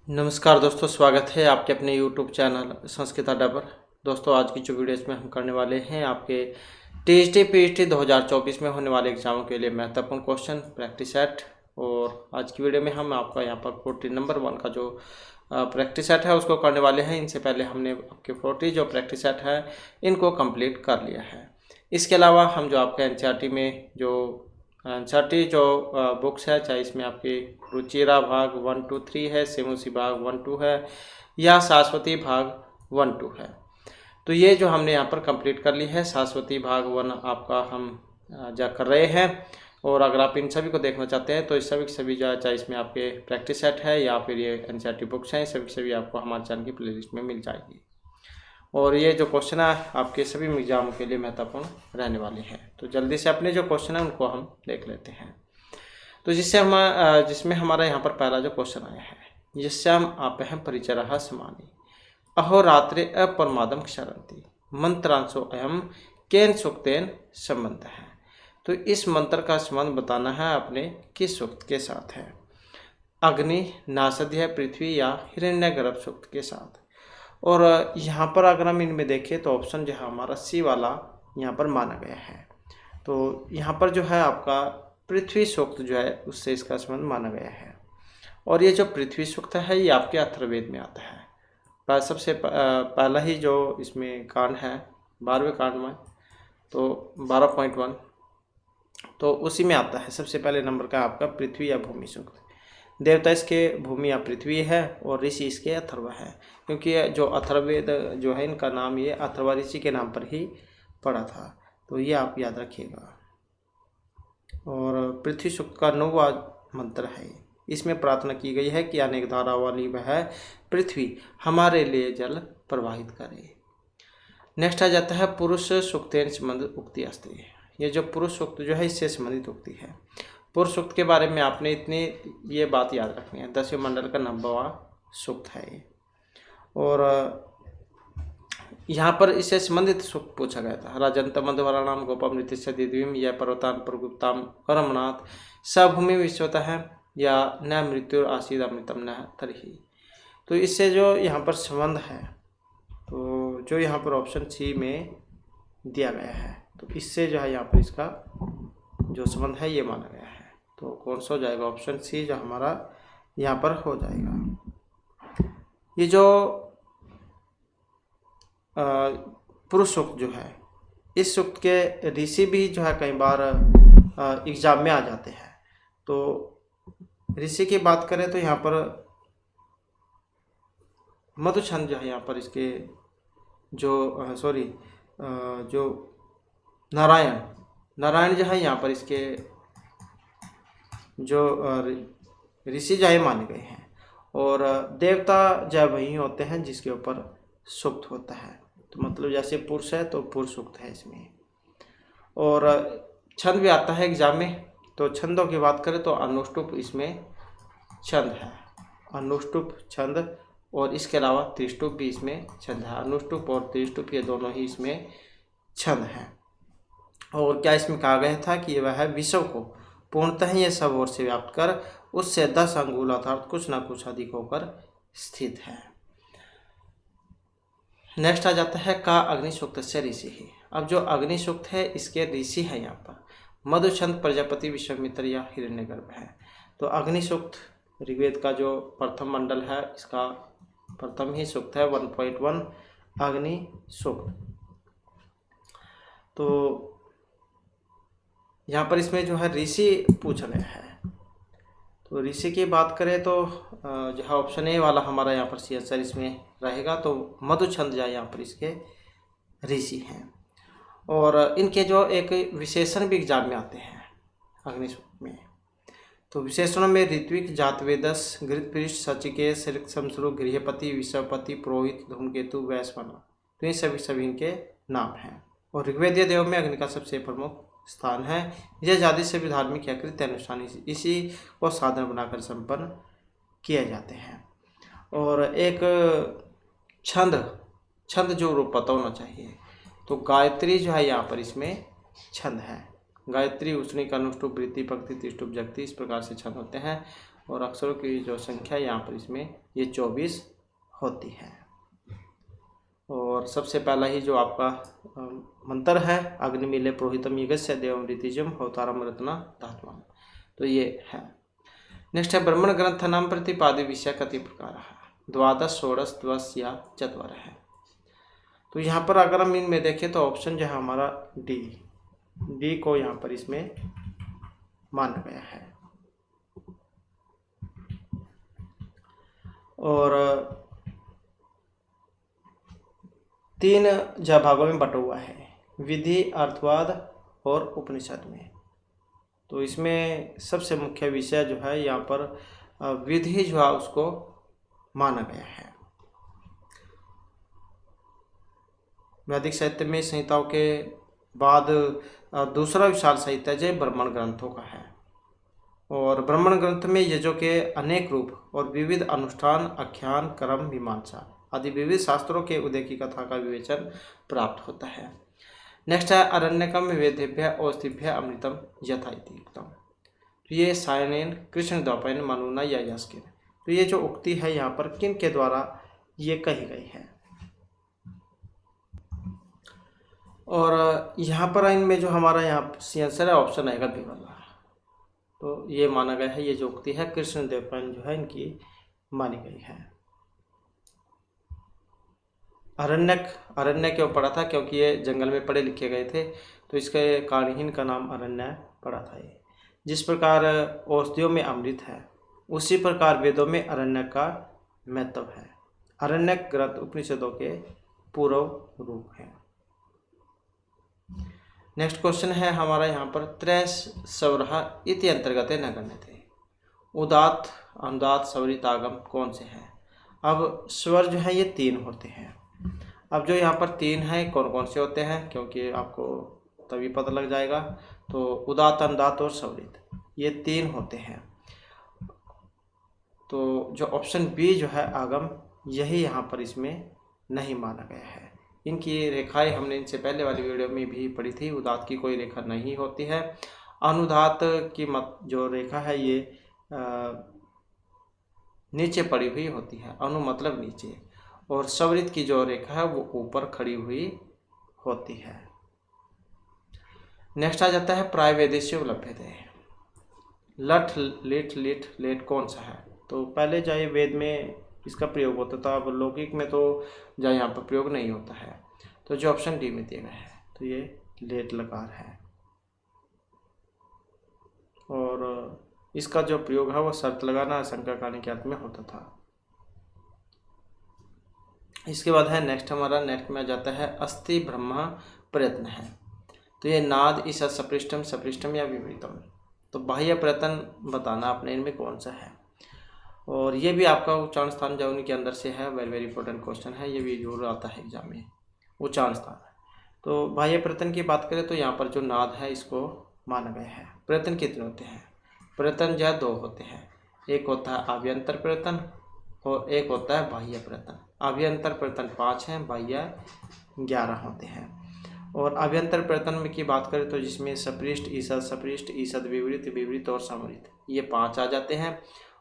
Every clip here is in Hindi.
नमस्कार दोस्तों, स्वागत है आपके अपने YouTube चैनल संस्कृत अड्डा पर। दोस्तों, आज की जो वीडियो इसमें हम करने वाले हैं आपके टीएसटी पीएचटी 2024 में होने वाले एग्जामों के लिए महत्वपूर्ण क्वेश्चन प्रैक्टिस सेट। और आज की वीडियो में हम आपका यहाँ पर 40 नंबर 1 का जो प्रैक्टिस सेट है उसको करने वाले हैं। इनसे पहले हमने आपके 40 जो प्रैक्टिस सेट है इनको कंप्लीट कर लिया है। इसके अलावा हम जो आपके एनसीईआरटी में जो एनसीईआरटी जो बुक्स है, चाहे इसमें आपकी रुचिरा भाग 1 2 3 है, सेमुसी भाग 1 2 है या सरस्वती भाग 1 2 है, तो ये जो हमने यहाँ पर कंप्लीट कर ली है। सरस्वती भाग 1 आपका हम जा कर रहे हैं। और अगर आप इन सभी को देखना चाहते हैं तो इस सभी सभी जो है, चाहे इसमें आपके प्रैक्टिस सेट है या फिर ये एनसीईआरटी बुक्स हैं, सभी सभी आपको हमारे चैनल की प्लेलिस्ट में मिल जाएगी। और ये जो क्वेश्चन है आपके सभी एग्जामों के लिए महत्वपूर्ण रहने वाले हैं। तो जल्दी से अपने जो क्वेश्चन है उनको हम देख लेते हैं। तो जिसमें हमारा यहाँ पर पहला जो क्वेश्चन आया है, जिससे हम आप हैं परिचरः समानि अहोरात्रे अपरमादम क्षरन्ति मंत्रांशो अयम केन सूक्तेन संबंध है। तो इस मंत्र का संबंध बताना है अपने किस सूक्त के साथ है। अग्नि, नासध्य, पृथ्वी या हिरण्यगर्भ सूक्त के साथ। और यहाँ पर अगर हम इनमें देखें तो ऑप्शन जो है हमारा सी वाला यहाँ पर माना गया है। तो यहाँ पर जो है आपका पृथ्वी सूक्त जो है उससे इसका संबंध माना गया है। और ये जो पृथ्वी सूक्त है ये आपके अथर्ववेद में आता है। सबसे पहला ही जो इसमें कांड है 12वें कांड में, तो 12.1, तो उसी में आता है। सबसे पहले नंबर का आपका पृथ्वी या भूमि सूक्त। देवता इसके भूमि या पृथ्वी है और ऋषि इसके अथर्व है, क्योंकि जो अथर्ववेद जो है इनका नाम ये अथर्व ऋषि के नाम पर ही पड़ा था। तो ये आप याद रखिएगा। और पृथ्वी सूक्त का 9वां मंत्र है। इसमें प्रार्थना की गई है कि अनेक धारा वाली वह पृथ्वी हमारे लिए जल प्रवाहित करे। नेक्स्ट आ जाता है पुरुष सूक्तेन संबंधित उक्ति अस्ति। ये जो पुरुष सूक्त जो है इससे संबंधित उक्ति है। पुरुष सूक्त के बारे में आपने इतनी ये बात याद रखनी है। 10वें मंडल का 90वां सूक्त है ये। और यहाँ पर इससे संबंधित सूक्त पूछा गया था। राजंत मध्वराणाम गोपम नृत्य दिव्यम या पर्वतान प्रगुप्ताम करमनाथ सभूमि विश्वतः है या न मृत्यु आसीद अमृतम न तरही। तो इससे जो यहाँ पर संबंध है, तो जो यहाँ पर ऑप्शन सी में दिया गया है, तो इससे जो है यहाँ पर इसका जो संबंध है ये माना गया है। तो कौन सा हो जाएगा? ऑप्शन सी जो हमारा यहाँ पर हो जाएगा। ये जो पुरुष सूक्त जो है, इस सूक्त के ऋषि भी जो है कई बार एग्जाम में आ जाते हैं। तो ऋषि की बात करें तो यहाँ पर मधुछंद जो है यहाँ पर इसके जो जो नारायण जो है यहाँ पर इसके जो ऋषि जो है माने गए हैं। और देवता जो वही होते हैं जिसके ऊपर सूक्त होता है। तो मतलब जैसे पुरुष है तो पुरुष सूक्त है इसमें। और छंद भी आता है एग्जाम में। तो छंदों की बात करें तो अनुष्टुप इसमें छंद है, अनुष्टुप छंद। और इसके अलावा त्रिष्टुप भी इसमें छंद है। अनुष्टुप और त्रिष्टुप ये दोनों ही इसमें छंद हैं। और क्या इसमें कहा गया था कि वह विश्व को पूर्णतः ये सब ओर से व्याप्त कर उससे 10 अंगुल अर्थात कुछ न कुछ अधिक होकर स्थित है। नेक्स्ट आ जाता है का अग्नि सूक्त से ऋषि ही। अब जो अग्नि सूक्त है इसके ऋषि है यहाँ पर मधुछंद, प्रजापति, विश्वामित्र या हिरण्यगर्भ है। तो अग्नि सूक्त ऋग्वेद का जो प्रथम मंडल है इसका प्रथम ही सूक्त है 1.1 अग्नि सूक्त। तो यहाँ पर इसमें जो है ऋषि पूछा गया है। तो ऋषि की बात करें तो जो है ऑप्शन ए वाला हमारा यहाँ पर सी आंसर इसमें रहेगा। तो मधुछंद जो यहाँ पर इसके ऋषि हैं। और इनके जो एक विशेषण भी एग्जाम में आते हैं अग्निसूक्त में। तो विशेषणों में ऋत्विक, जातवेदस, घृतपृष्ठ, सचिकेश, शमश्रु, गृहपति, विश्वपति, पुरोहित, धूमकेतु, वैश्वानर। तो ये सभी इनके नाम हैं। और ऋग्वेदीय देव में अग्नि का सबसे प्रमुख स्थान है। यह जाति से भी धार्मिक या कृत्य अनुष्ठान इसी को साधन बनाकर संपन्न किए जाते हैं। और एक छंद जो रूप पता होना चाहिए। तो गायत्री जो है यहाँ पर इसमें छंद है। गायत्री, उसनिक, अनुष्टुप, वृत्ति, पंक्ति, त्रिष्टुप, जगती, इस प्रकार से छंद होते हैं। और अक्षरों की जो संख्या यहाँ पर इसमें ये 24 होती है। और सबसे पहला ही जो आपका मंत्र है, अग्निमीले प्रोहितम यज्ञस्य देवम ऋतिजम होतारम रत्ना धात्मा, तो ये है। नेक्स्ट है ब्राह्मण ग्रंथ नाम प्रतिपादि विषय कति प्रकार, द्वादश षोडश द्वश या चत्वर है। तो यहाँ पर अगर हम इनमें देखें तो ऑप्शन जो है हमारा डी को यहाँ पर इसमें माना गया है। और 3 भागों में बटा हुआ है, विधि, अर्थवाद और उपनिषद में। तो इसमें सबसे मुख्य विषय जो है यहाँ पर विधि जो है उसको माना गया है। वैदिक साहित्य में संहिताओं के बाद दूसरा विशाल साहित्य जो ब्राह्मण ग्रंथों का है। और ब्राह्मण ग्रंथ में यजों के अनेक रूप और विविध अनुष्ठान, आख्यान, कर्म, मीमांसा आदि विविध शास्त्रों के उदय की कथा का विवेचन प्राप्त होता है। नेक्स्ट है अरण्यकम वेदेभ्य औषधिभ्य अमृतम यथा इति उक्तम। तो ये सायनेन, कृष्ण द्वापयन, मनुना या यास्किन। तो ये जो उक्ति है यहाँ पर किन के द्वारा ये कही गई है। और यहाँ पर इनमें जो हमारा यहाँ आंसर है ऑप्शन आएगा बी वाला। तो ये माना गया है, ये जो उक्ति है कृष्ण द्वापयन जो है इनकी मानी गई है। अरण्य क्यों पड़ा था, क्योंकि ये जंगल में पढ़े लिखे गए थे, तो इसके कारण ही इनका नाम अरण्य पड़ा था। ये जिस प्रकार औषधियों में अमृत है, उसी प्रकार वेदों में अरण्य का महत्व है। अरण्य ग्रंथ उपनिषदों के पूर्व रूप है। नेक्स्ट क्वेश्चन है हमारा यहाँ पर त्रैश सवरहा इति अंतर्गत न गण्य थे। उदात, अनुदात, सवरित आगम कौन से हैं। अब स्वर जो है ये 3 होते हैं। अब जो यहाँ पर 3 हैं कौन कौन से होते हैं, क्योंकि आपको तभी पता लग जाएगा। तो उदात, अनुदात और सवरित ये 3 होते हैं। तो जो ऑप्शन बी जो है आगम, यही यहाँ पर इसमें नहीं माना गया है। इनकी रेखाएं हमने इनसे पहले वाली वीडियो में भी पढ़ी थी। उदात की कोई रेखा नहीं होती है। अनुदात की जो रेखा है ये नीचे पड़ी हुई होती है, अनु मतलब नीचे। और सवरित की जो रेखा है वो ऊपर खड़ी हुई होती है। नेक्स्ट आ जाता है प्राय वेदेश्य उपलब्धते। लठ, लिट, लिट, लेट कौन सा है। तो पहले जाए वेद में इसका प्रयोग होता था, अब लौकिक में तो जाए यहाँ पर प्रयोग नहीं होता है। तो जो ऑप्शन डी में दिया गया है तो ये लेट लकार है। और इसका जो प्रयोग है वो शर्त लगाना, शंका करने के अर्थ में होता था। इसके बाद है नेक्स्ट में आ जाता है अस्थि ब्रह्मा प्रयत्न है। तो ये नाद, ईसा, सपृष्टम, सपृष्टम या विपरीतम। तो बाह्य प्रयत्न बताना अपने इनमें कौन सा है। और ये भी आपका उच्चारण स्थान जौनी के अंदर से है। वेरी वेरी इंपॉर्टेंट क्वेश्चन है, ये भी जरूर आता है एग्जाम में, उच्चारण स्थान। तो बाह्य प्रयत्न की बात करें तो यहाँ पर जो नाद है इसको माना गया है। प्रयत्न कितने होते हैं। प्रयत्न जो है 2 होते हैं। एक होता है आभ्यंतर प्रयत्न और एक होता है बाह्य प्रयत्न। आभ्यंतर प्रयत्न 5 हैं, बाह्य 11 होते हैं। और आभ्यंतर प्रयत्न में की बात करें तो जिसमें सपृष्ट, ईसद, सपृष्ट, ईसद, विवृत, विवृत और समृत ये 5 आ जाते हैं।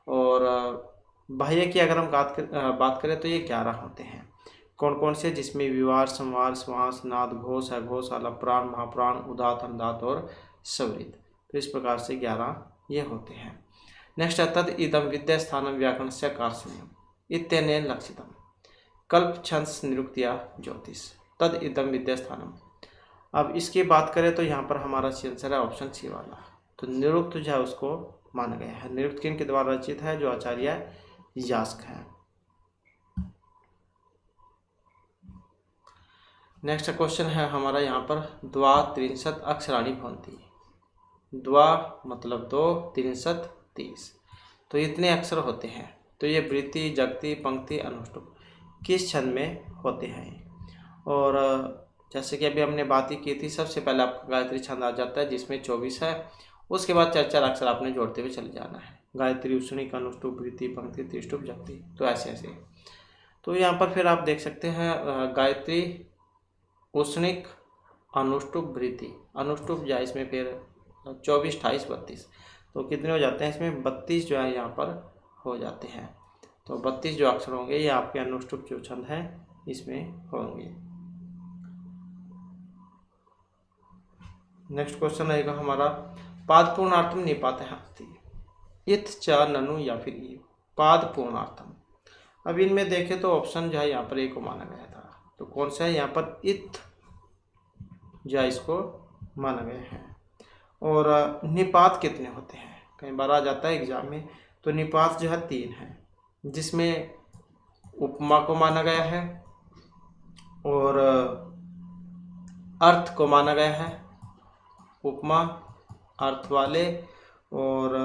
और बाह्य की अगर हम बात करें तो ये 11 होते हैं। कौन कौन से, जिसमें विवार, संवार, श्वास, नाद, घोष, घोष, अलप्राण, महाप्राण, उदात, अनुदात और सवरित। तो इस प्रकार से 11 ये होते हैं। नेक्स्ट है तद इदम विद्या स्थानम व्याकरण से कार्षणीयम इत्यनेन लक्षितम। कल्प, छंस, निरुक्तिया, ज्योतिष। तद इदम विद्या स्थानम। अब इसकी बात करें तो यहाँ पर हमारा आंसर है ऑप्शन सी वाला। तो निरुक्त जो है उसको माना गया है। निरुक्त किन के द्वारा रचित है, जो आचार्य यास्क है। नेक्स्ट क्वेश्चन है हमारा यहाँ पर द्वा त्रिंशत अक्षराणी भवन्ति। द्वा मतलब 2, त्रिंशत 30। तो इतने अक्षर होते हैं। तो ये वृत्ति, जगति, पंक्ति, अनुष्टुप किस छंद में होते हैं। और जैसे कि अभी हमने बात ही की थी, सबसे पहले आपका गायत्री छंद आ जाता है जिसमें 24 है। उसके बाद 4 अक्षर आपने जोड़ते हुए चले जाना है। गायत्री, उष्णिक, अनुष्टुप, वृत्ति, पंक्ति, त्रिष्टुप, जगति। तो ऐसे ऐसे। तो यहाँ पर फिर आप देख सकते हैं गायत्री, उष्णिक, अनुष्टुप, वृत्ति। अनुष्टुप जाए इसमें फिर 24, 28, 32। तो कितने हो जाते हैं इसमें 32 जो है यहाँ पर हो जाते हैं। तो 32 जो अक्षर होंगे ये आपके अनुष्टुप जो छंद है इसमें होंगे। नेक्स्ट क्वेश्चन रहेगा हमारा, पाद पूर्णार्थम निपात हस्ति इथ च ननु या फिर ई। पाद पूर्णार्थम, अब इनमें देखें तो ऑप्शन जो है यहाँ पर ए को माना गया था, तो कौन सा है यहाँ पर, इथ जो है इसको माना गया है। और निपात कितने होते हैं, कई बार आ जाता है एग्जाम में, तो निपात जो है 3 है, जिसमें उपमा को माना गया है और अर्थ को माना गया है, उपमा अर्थ वाले, और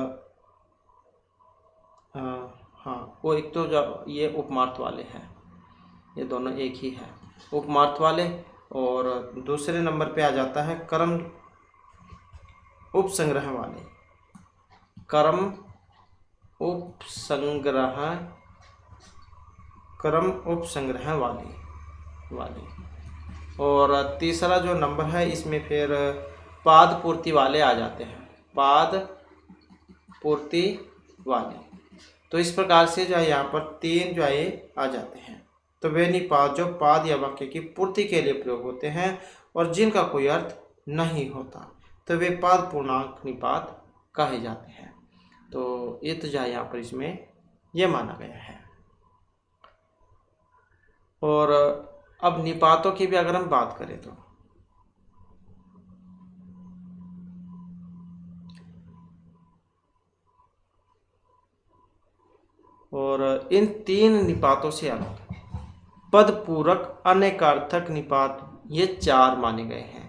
हाँ वो एक तो जो ये उपमार्थ वाले हैं, ये दोनों एक ही है, उपमार्थ वाले। और दूसरे नंबर पे आ जाता है कर्म उपसंग्रह वाले, कर्म उपसंग्रह, कर्म उपसंग्रह वाले। और तीसरा जो नंबर है इसमें फिर पाद पूर्ति वाले आ जाते हैं, पाद पूर्ति वाले। तो इस प्रकार से जो है यहाँ पर 3 जो है आ जाते हैं। तो वे निपात जो पाद या वाक्य की पूर्ति के लिए प्रयोग होते हैं और जिनका कोई अर्थ नहीं होता, तो वे पाद पूर्णांक निपात कहे जाते हैं। तो ये तो जो है यहाँ पर इसमें ये माना गया है। और अब निपातों की भी अगर हम बात करें तो और इन 3 निपातों से अलग पद पूरक अनेकार्थक निपात ये 4 माने गए हैं।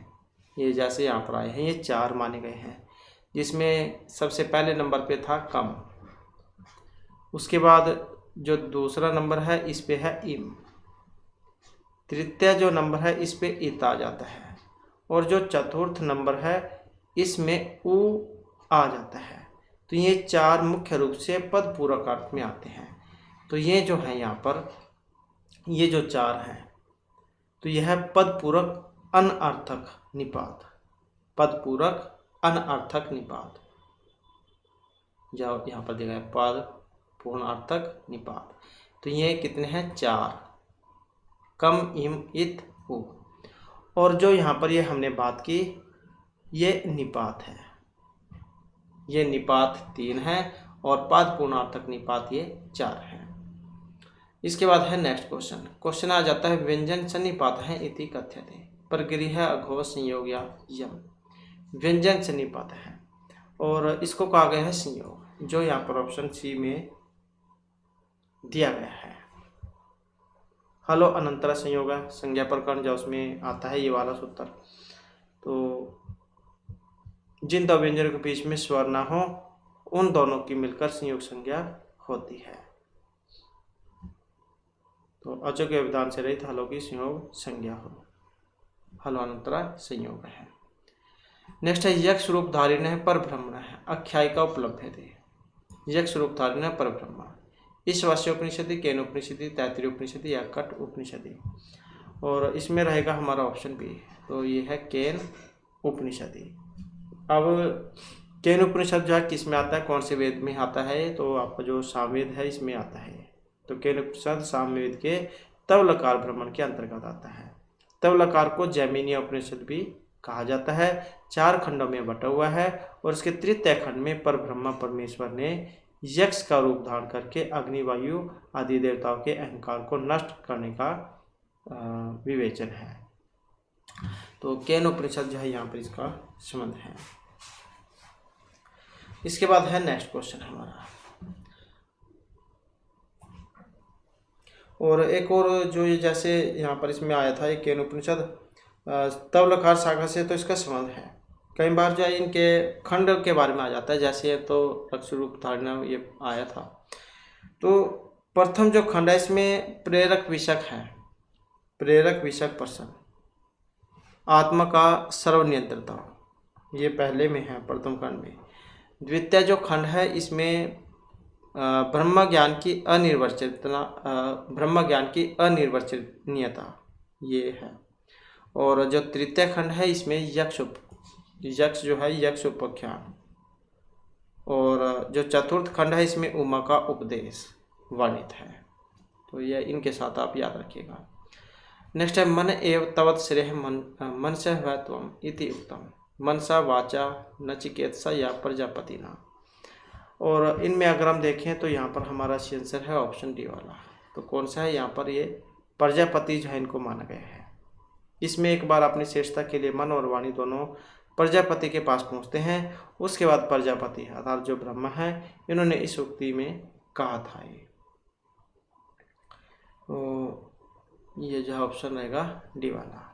ये जैसे यहाँ पर आए हैं ये 4 माने गए हैं, जिसमें सबसे पहले नंबर पे था कम, उसके बाद जो दूसरा नंबर है इस पे है इम, तृतीय जो नंबर है इस पे इत आ जाता है, और जो चतुर्थ नंबर है इसमें उ आ जाता है। तो ये 4 मुख्य रूप से पद पूरक अर्थ में आते हैं। तो ये जो है यहाँ पर ये जो 4 हैं, तो यह है पद पूरक अनर्थक निपात, पद पूरक अनर्थक निपात। जाओ यहाँ पर देखा है पद पूर्णार्थक निपात। तो ये कितने हैं, 4, कम इम इत उ। और जो यहाँ पर ये हमने बात की ये निपात है, ये निपात 3 है और पद पूर्णार्थक निपात ये 4 है। इसके बाद है नेक्स्ट क्वेश्चन आ जाता है, व्यंजन च निपात है इति कथ्यते परगृह अघो संयोग या यम। व्यंजन च निपात है और इसको कहा गया है संयोग, जो यहाँ पर ऑप्शन सी में दिया गया है। हलो अनंतरा संयोग संज्ञा प्रकरण जो उसमें आता है ये वाला सूत्र। तो जिन दो व्यंजनों के बीच में स्वर ना हो उन दोनों की मिलकर संयोग संज्ञा होती है। तो अचो के विधान से रहित हलो की संयोग संज्ञा हो, हलो अनंतरा संयोग है। नेक्स्ट है यक्ष रूप धारिण है पर ब्रह्मण है आख्यायिका उपलब्ध है। यक्ष रूप धारिण है पर ब्रह्म, ईशावास्य उपनिषदि, केन उपनिषदि, तैत्तिरीय उपनिषदि या कट उपनिषदि। और इसमें रहेगा हमारा ऑप्शन बी, तो ये है केन उपनिषदि। अब केन उपनिषद जो है किस में आता है, कौन से वेद में आता है, तो आपका जो सामवेद है इसमें आता है। तो केन उपनिषद सामवेद के तवलकार ब्राह्मण के अंतर्गत आता है। तवलकार को जैमिनी उपनिषद भी कहा जाता है। 4 खंडों में बटा हुआ है और इसके तृतीय खंड में पर ब्रह्मा परमेश्वर ने यक्ष का रूप धारण करके अग्नि, वायु आदि देवताओं के अहंकार को नष्ट करने का विवेचन है। तो केन उपनिषद जो है यहाँ पर इसका संबंध है। इसके बाद है नेक्स्ट क्वेश्चन हमारा, और एक और जो ये जैसे यहाँ पर इसमें आया था, एक केन उपनिषद तवलकार शाखा से, तो इसका संबंध है। कई बार जो है इनके खंड के बारे में आ जाता है, जैसे तो यक्ष रूप धारणा ये आया था। तो प्रथम जो खंड है इसमें प्रेरक विषक है, प्रेरक विषक प्रश्न, आत्मा का सर्वनियंत्रता, ये पहले में है प्रथम खंड में। द्वितीय जो खंड है इसमें ब्रह्म ज्ञान की अनिर्वचनीयता, ब्रह्म ज्ञान की अनिर्वचनीयता ये है। और जो तृतीय खंड है इसमें यक्ष जो है यक्ष उपाख्यान, और जो चतुर्थ खंड है इसमें उमा का उपदेश वर्णित है। तो यह इनके साथ आप याद रखिएगा। नेक्स्ट है मन एव तवत् श्रेय मन से त्वम इति उत्तम मनसा वाचा नचिकेत्सा या प्रजापति ना। और इनमें अगर हम देखें तो यहाँ पर हमारा सी आंसर है ऑप्शन डी वाला। तो कौन सा है यहाँ पर, ये प्रजापति जो है इनको माना गया है। इसमें एक बार अपनी श्रेष्ठता के लिए मन और वाणी दोनों प्रजापति के पास पहुँचते हैं। उसके बाद प्रजापति अर्थात जो ब्रह्मा है इन्होंने इस उक्ति में कहा था ये जो ऑप्शन रहेगा डी वाला।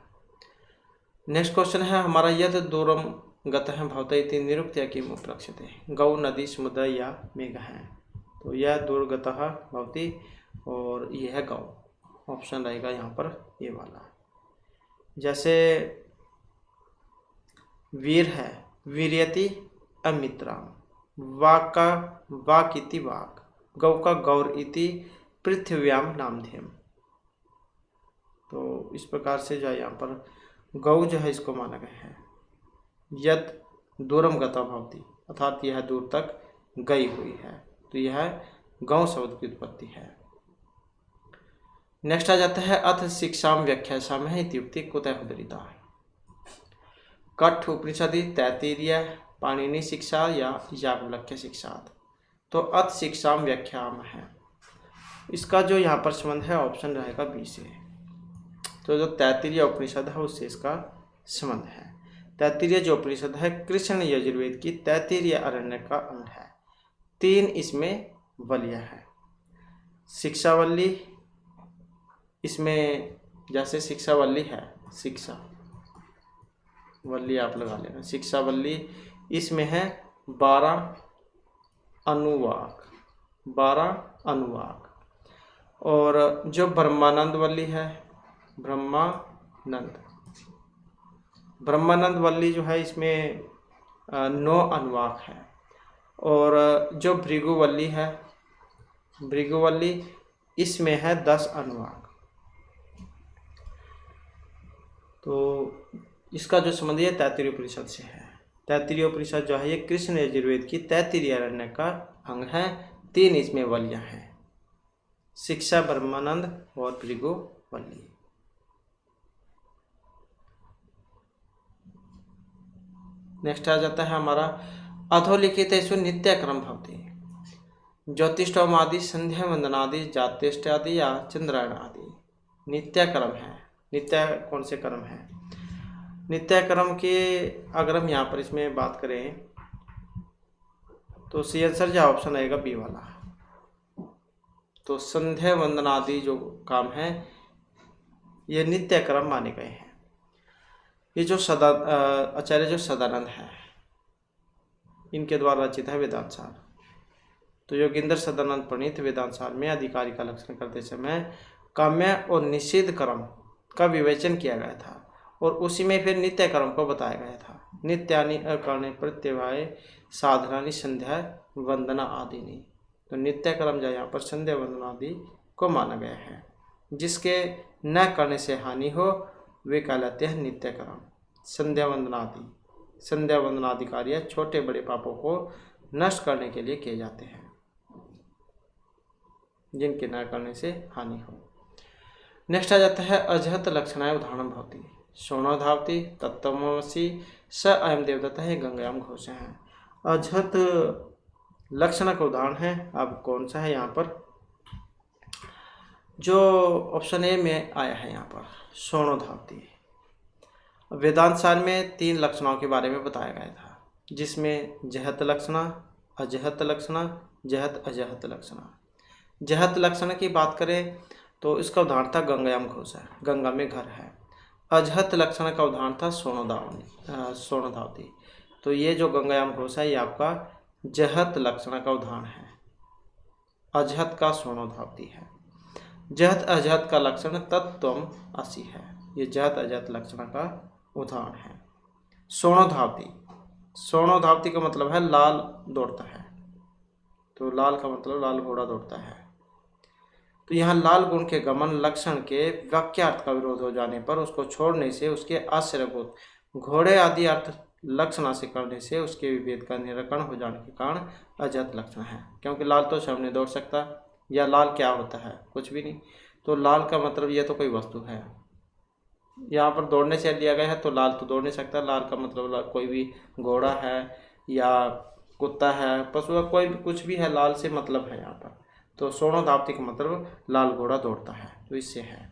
नेक्स्ट क्वेश्चन है हमारा, यद दूरम गतः भवते इति निरुक्त्या किम उपलक्ष्यते गौ नदी समुद्र या मेघ है। तो यह दूरगतः भवती और यह है गौ। ऑप्शन रहेगा यहाँ पर ये वाला। जैसे वीर है वीर्यति अमित्राम वाक का वाक इति वाक गौ का गौर इति पृथ्व्याम नामधेयम। तो इस प्रकार से जो है यहाँ पर गौ जो है इसको माना गया है। यद दूरम गता भवती अर्थात यह दूर तक गई हुई है। तो यह गौ शब्द की उत्पत्ति है। नेक्स्ट आ जाता है अथ शिक्षाम व्याख्यासाम है इत्युक्ति कुतः उद्धृता। कठ उपनिषदि तैत्तिरीय पाणिनि शिक्षा या याज्ञवल्क्य शिक्षात। तो अथ शिक्षाम व्याख्याम है, इसका जो यहाँ पर संबंध है ऑप्शन रहेगा बी से। तो जो तैत्तिरीय उपनिषद है उससे इसका संबंध है। तैत्तिरीय जो उपनिषद है कृष्ण यजुर्वेद की तैत्तिरीय अरण्य का अंग है। 3 इसमें वलियां हैं। शिक्षावल्ली, इसमें जैसे शिक्षावल्ली है, शिक्षा वल्ली आप लगा लेना, शिक्षावल्ली इसमें है 12 अनुवाक, 12 अनुवाक। और जो ब्रह्मानंद वल्ली है, ब्रह्मानंद वल्ली जो है इसमें 9 अनुवाक है। और जो भृगुवल्ली है, भृगुवल्ली इसमें है 10 अनुवाक। तो इसका जो संबंध है तैत्तिरीय उपनिषद से है। तैत्तिरीय उपनिषद जो है ये कृष्ण यजुर्वेद की तैत्तिरीय अरण्य का अंग है। 3 इसमें वलियां हैं, शिक्षा, ब्रह्मानंद और भृगुवल्ली। नेक्स्ट आ जाता है हमारा अधोलिखितेषु नित्यक्रम भवति ज्योतिष्ठोम आदि संध्या वंदनादि जात्यष्ट आदि या चंद्रायण आदि। नित्य क्रम है, नित्य कौन से क्रम है? नित्य क्रम के अगर हम यहाँ पर इसमें बात करें तो सी आंसर जो ऑप्शन आएगा बी वाला। तो संध्या वंदनादि जो काम है ये नित्य क्रम माने गए हैं। ये जो आचार्य जो सदानंद है इनके द्वारा रचित है वेदांत सार। तो योगेंद्र सदानंद प्रणीत वेदांत सार में अधिकारी का लक्षण करते समय काम्य और निषिद्ध कर्म का विवेचन किया गया था और उसी में फिर नित्य कर्म को बताया गया था। नित्यानि अकर्णे प्रत्यवाय साधनानि संध्या वंदना आदि नहीं। तो नित्य कर्म जो यहाँ पर संध्या वंदना आदि को माना गया है। जिसके न करने से हानि हो वे कहलाते हैं नित्य कर्म। संध्या वंदनादि कार्य छोटे बड़े पापों को नष्ट करने के लिए किए जाते हैं, जिनके न करने से हानि हो। नेक्स्ट आ जाता है अजहत लक्षणाय उदाहरण भवति सोनो धावती तत्त्वमसि स अयम देवदत्ता है गंगायाम घोष है। अजहत लक्षण का उदाहरण है। अब कौन सा है यहाँ पर? जो ऑप्शन ए में आया है यहाँ पर सोनो धावती। वेदांत सार में 3 लक्षणों के बारे में बताया गया था, जिसमें जहत लक्षणा, अजहत लक्षणा, जहत अजहत लक्षणा। जहत लक्षण की बात करें तो इसका उदाहरण था गंगायाम घोष है, गंगा में घर है। अजहत लक्षण का उदाहरण था सोनो धावती। तो ये जो गंगायाम घोष है ये आपका जहत लक्षण का उदाहरण है। अजहत का सोनो धावती है। जहत अजहत का लक्षण तत्त्वम असि है। ये जहत अजहत लक्षण का उदाहरण है। सोनो धावती का मतलब है लाल दौड़ता है। तो लाल का मतलब लाल घोड़ा दौड़ता है। तो यहाँ लाल गुण के गमन लक्षण के वाक्यार्थ का विरोध हो जाने पर उसको छोड़ने से उसके आश्रयभूत घोड़े आदि अर्थ लक्षणा से करने से उसके विभेद का निराकरण हो जाने के कारण अजात लक्षण है। क्योंकि लाल तो शव नहीं दौड़ सकता, या लाल क्या होता है, कुछ भी नहीं। तो लाल का मतलब ये तो कोई वस्तु है, यहाँ पर दौड़ने से लिया गया है, तो लाल तो दौड़ नहीं सकता। लाल का मतलब कोई भी घोड़ा है या कुत्ता है, पशु है, कोई भी कुछ भी है, लाल से मतलब है यहाँ पर। तो सोनोदाप्ति का मतलब लाल घोड़ा दौड़ता है, तो इससे है।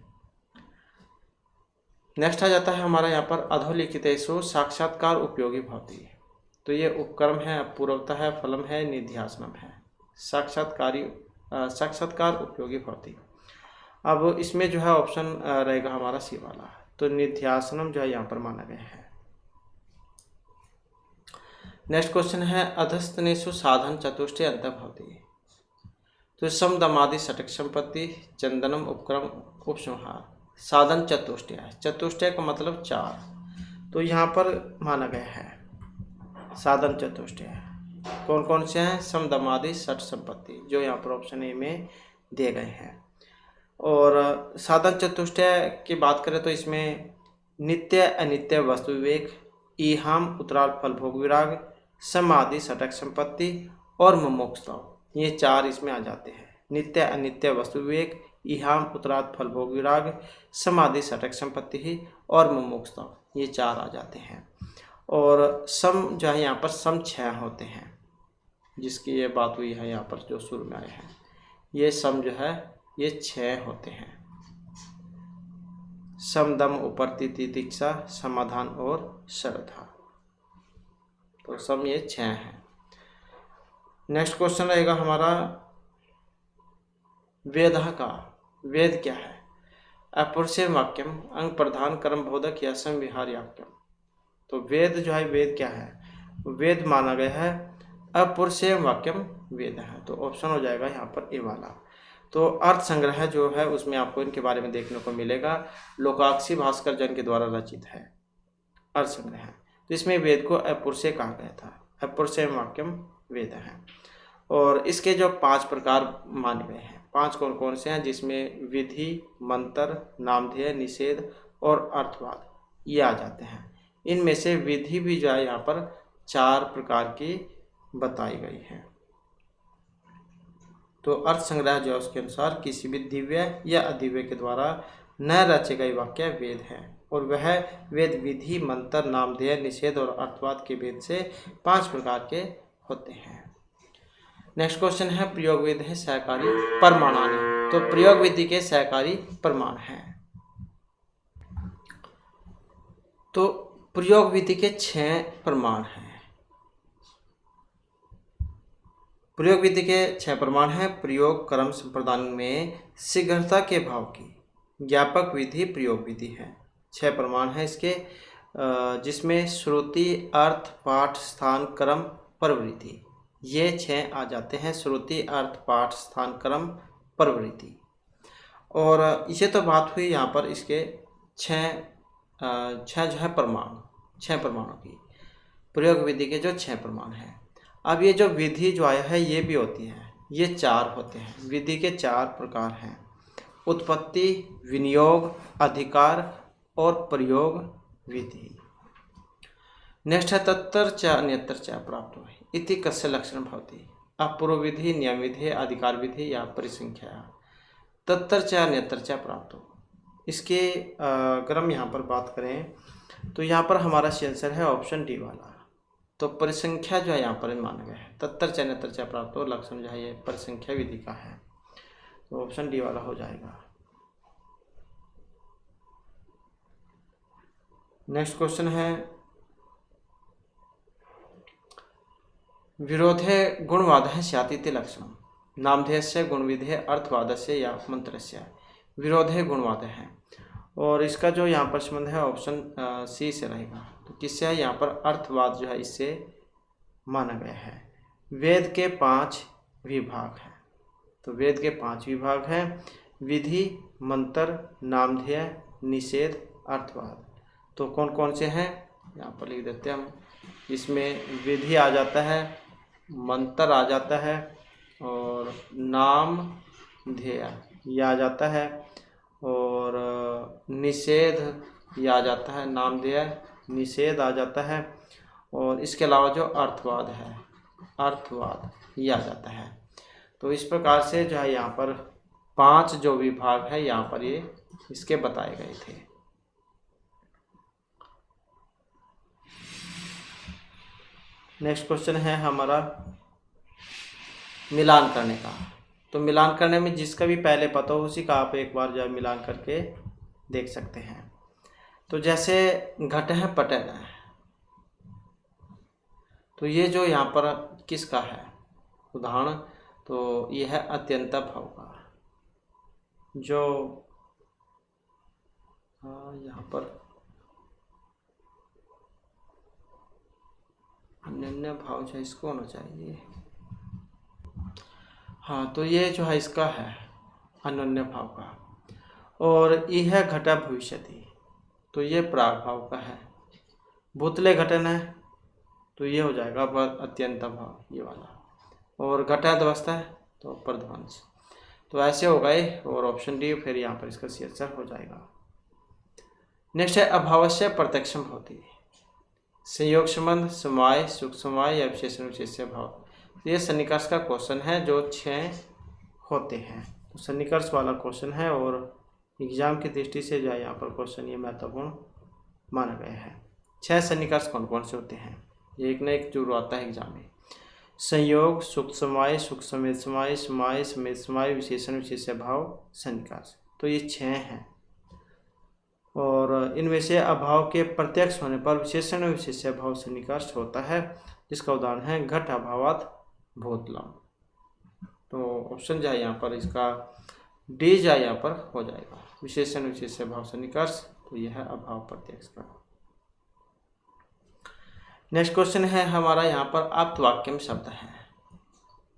नेक्स्ट आ जाता है हमारा यहाँ पर अधोलिखितेषु साक्षात्कार उपयोगी भवति। तो ये उपक्रम है, पूर्वता है, फलम है, निध्यासनम है। साक्षात्कार उपयोगी भवति। अब इसमें जो है ऑप्शन रहेगा हमारा सी वाला। तो निध्यासनम जो है यहाँ पर माना गया है। नेक्स्ट क्वेश्चन है अधस्तनेषु साधन चतुष्टय अंतर्भवति। तो सम दमादि षटक संपत्ति चंदनम उपक्रम उपसंहार। साधन चतुष्टय है, चतुष्टय का मतलब 4, तो यहाँ पर माना गया है साधन चतुष्टय। कौन कौन से हैं? सम दमादि षट संपत्ति, जो यहाँ पर ऑप्शन ए में दिए गए हैं। और साधन चतुष्टय की बात करें तो इसमें नित्य अनित्य वस्तु विवेक, ईहाम उत्तराल फल भोग विराग, समाधि षटक संपत्ति और मुमुक्षुता, ये 4 इसमें आ जाते हैं। नित्य अनित्य वस्तु विवेक, ईहाम उत्तराल फल भोग विराग, समाधि षटक संपत्ति ही और मुमुक्षुता, ये 4 आ जाते हैं। और सम जो है यहाँ पर सम 6 होते हैं, जिसकी ये बात हुई है यहाँ पर जो शुरू में आए हैं। ये सम जो है ये 6 होते हैं। समदम उपरति तितिक्षा समाधान और श्रद्धा, तो सम ये 6 हैं। नेक्स्ट क्वेश्चन रहेगा हमारा वेद का। वेद क्या है? अपुरुषेय वाक्यम अंग प्रधान कर्म बोधक या संविहार वाक्यम। तो वेद जो है, वेद क्या है? वेद माना गया है अपुरुषेय वाक्यम वेद है, तो ऑप्शन हो जाएगा यहाँ पर ए वाला। तो अर्थ संग्रह जो है उसमें आपको इनके बारे में देखने को मिलेगा। लोकाक्षी भास्कर जन के द्वारा रचित है अर्थ संग्रह। तो इसमें वेद को अपुरुषेय कहा गया था, अपुरुषेय वाक्यम वेद है। और इसके जो 5 प्रकार माने गए हैं, 5 कौन कौन से हैं? जिसमें विधि, मंत्र, नामधेय, निषेध और अर्थवाद ये आ जाते हैं। इनमें से विधि भी जो है यहाँ पर 4 प्रकार की बताई गई है। तो अर्थ संग्रह जो है उसके अनुसार किसी भी दिव्य या अदिव्य के द्वारा न रचे गए वाक्य वेद है, और वह वेद विधि, मंत्र, नामधेय, निषेध और अर्थवाद के भेद से 5 प्रकार के होते हैं। नेक्स्ट क्वेश्चन है प्रयोग विधि है सहकारी प्रमाणानि। तो प्रयोग विधि के सहकारी प्रमाण हैं। तो प्रयोग विधि के 6 प्रमाण हैं। प्रयोग विधि के 6 प्रमाण हैं। प्रयोग क्रम संप्रदान में शीघ्रता के भाव की ज्ञापक विधि प्रयोग विधि है। 6 प्रमाण हैं इसके, जिसमें श्रुति, अर्थ, पाठ, स्थान, क्रम, प्रवृत्ति, ये 6 आ जाते हैं। श्रुति, अर्थ, पाठ, स्थान, क्रम, प्रवृत्ति। और इसे तो बात हुई यहाँ पर इसके 6 जो है प्रमाण, 6 प्रमाणों की। प्रयोग विधि के जो 6 प्रमाण हैं। अब ये जो विधि जो आया है ये भी होती है, ये 4 होते हैं। विधि के 4 प्रकार हैं: उत्पत्ति, विनियोग, अधिकार और प्रयोग विधि। नेक्स्ट है तत्तर च अन्यत्र च प्राप्त हो इति कस्य लक्षण भवति। अपूर्व विधि, नियम विधि, अधिकार विधि या परिसंख्या। तत्तर च अन्यत्र च प्राप्त हो, इसके अगर हम यहाँ पर बात करें तो यहाँ पर हमारा आंसर है ऑप्शन डी वाला। तो परिसंख्या जो है यहाँ पर माना गया है। तत्तर च अन्यत्र च प्राप्त हो लक्षण जो है ये परिसंख्या विधि का है, तो ऑप्शन डी वाला हो जाएगा। नेक्स्ट क्वेश्चन है विरोधे गुणवादः स्यात् इति लक्षणम्। नामधेयस्य गुणविधेय अर्थवादस्य या मंत्रस्य। विरोधे गुणवाद है, और इसका जो यहाँ पर संबंध है ऑप्शन सी से रहेगा। तो किससे है? यहाँ पर अर्थवाद जो है इससे माना गया है। वेद के 5 विभाग हैं। तो वेद के 5 विभाग हैं: विधि, मंत्र, नामधेय, निषेध, अर्थवाद। तो कौन कौन से हैं यहाँ पर लिख देते हैं हम। इसमें विधि आ जाता है, मंत्र आ जाता है, और नाम ध्येय ये आ जाता है, और निषेध ये आ जाता है, नामधेय निषेध आ जाता है, और इसके अलावा जो अर्थवाद है, अर्थवाद ये आ जाता है। तो इस प्रकार से जो है यहाँ पर 5 जो विभाग है यहाँ पर ये इसके बताए गए थे। नेक्स्ट क्वेश्चन है हमारा मिलान करने का। तो मिलान करने में जिसका भी पहले पता हो उसी का आप एक बार जो है मिलान करके देख सकते हैं। तो जैसे घट है पटल है, तो ये जो यहाँ पर किसका है उदाहरण, तो ये है अत्यंता भाव का, जो यहाँ पर अनन्य भाव जो इसको होना चाहिए। हाँ, तो ये जो है इसका है अनन्य भाव का। और यह घटा भविष्यति, तो ये प्राग भाव का है। भूतले घटन है, तो ये हो जाएगा अत्यंत भाव ये वाला। और घटाध्यवस्था है तो प्रध्वंस। तो ऐसे हो गए और ऑप्शन डी फिर यहाँ पर इसका सी आंसर हो जाएगा। नेक्स्ट है अभावस्य प्रत्यक्षम होती, संयोग संबंध, समवाय, सुख समवाय या विशेषण विशेष्य भाव। ये सन्निकर्ष का क्वेश्चन है जो 6 होते हैं। तो सन्निकर्ष वाला क्वेश्चन है और एग्जाम की दृष्टि से जो है यहाँ पर क्वेश्चन ये महत्वपूर्ण माना गया है। 6 सन्निकर्ष कौन कौन से होते हैं, एक न एक जरूर आता है एग्जाम में। संयोग, सुख समवाय, सुख समेत समवाय, समवाय समेत समवाय, विशेषण विशेष्य भाव, सन्निकर्ष। तो ये 6 हैं। और इनमें से अभाव के प्रत्यक्ष होने पर विशेषण विशेष्य भाव सन्निकर्ष होता है, जिसका उदाहरण है घट अभावात भूतलम। तो ऑप्शन जो है यहाँ पर इसका डी जो है यहाँ पर हो जाएगा, विशेषण विशेष्य भाव सन्निकर्ष। तो यह है अभाव प्रत्यक्ष का। नेक्स्ट क्वेश्चन है हमारा यहाँ पर आप्तवाक्यम शब्द है।